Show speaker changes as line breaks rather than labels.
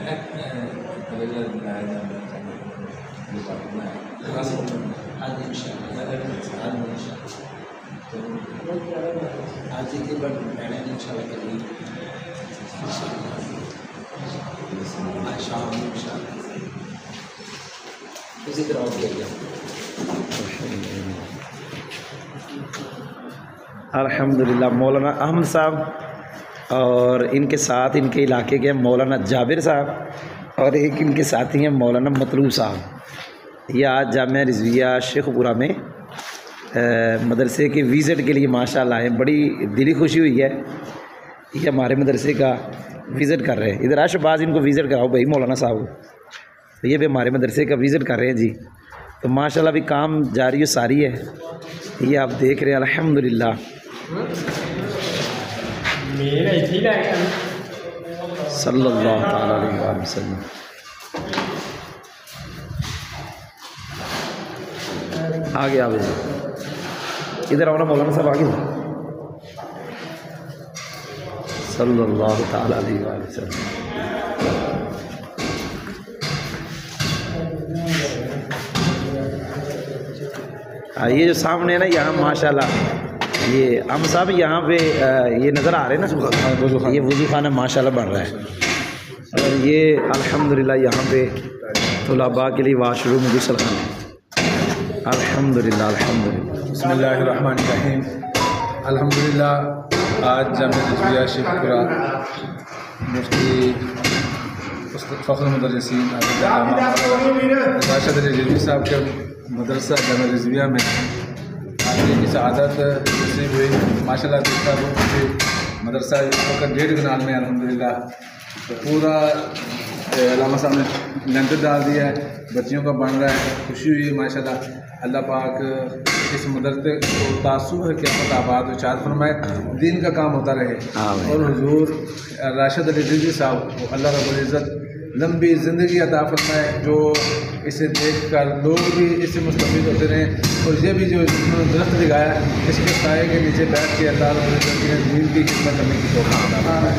आज के बाद मैंने इंशाल्लाह कभी आज शाम इंशाल्लाह इसी तरह किया।
अल्हम्दुलिल्लाह मौलाना अहमद साहब और इनके साथ इनके इलाके के मौलाना जाबिर साहब और एक इनके साथी हैं मौलाना मतलूब साहब। ये आज जामिया रिज़विया शेखपुरा में मदरसे के विज़िट के लिए माशाअल्लाह आए। बड़ी दिली खुशी हुई है। ये हमारे मदरसे का विज़िट कर रहे हैं। इधर आशबाज इनको विज़िट कराओ भाई मौलाना साहब। तो ये भी हमारे मदरसे का विज़िट कर रहे हैं जी। तो माशाअल्लाह भी काम जारी और सारी है। ये आप देख रहे हैं अल्हम्दुलिल्लाह। सल्लल्लाहु तआला अलैहि वसल्लम। आगे आगे इधर आओ ना मौलाना साहब आगे। सल्लल्लाहु तआला अलैहि वसल्लम। ये जो सामने है ना यहाँ माशाल्लाह ये हम साहब यहाँ पे ये नज़र आ रहे हैं ना ये वज़ू खाना माशाल्लाह बन रहा है। और ये अल्हम्दुलिल्लाह यहाँ पे तुलबा के लिए वाशरूम गुसल खाना है। अल्हम्दुलिल्लाह अल्हम्दुलिल्लाह।
बिस्मिल्लाहिर्रहमानिर्रहीम। अल्हम्दुलिल्लाह आज जामिया रिज़विया शेखपुरा मुफ्ती फ़ख्र मुदर्रिसीन राशिद रिज़वी साहब के मदरसा जामिया रिज़विया में आने की सआदत नसीब हुई। माशाल्लाह देखता हूँ कि मदरसा इस वक्त 1.5 कनाल में अल्हम्दुलिल्लाह तो पूरा अल्लामा साहब ने लंगर डाल दिया है। बच्चियों का बन रहा है। खुशी हुई माशाल्लाह। अल्लाह पाक इस मदरसे को तासुब है क्या आबाद और चाद फरमाए। दीन का काम होता रहे और हुजूर राशिद रिज़वी साहब को अल्लाह रब्बुल इज़्ज़त लंबी ज़िंदगी अता फरमाए। जो इसे देख कर लोग भी इससे मुस्तफ़ीद होते रहें। और ये भी जो दरख्त दिखाया इसके साए के नीचे बैठ के अल्लाह रब्बुल इज़्ज़त ने दीन की खिदमत करने की तौफ़ीक़ अता फरमाए।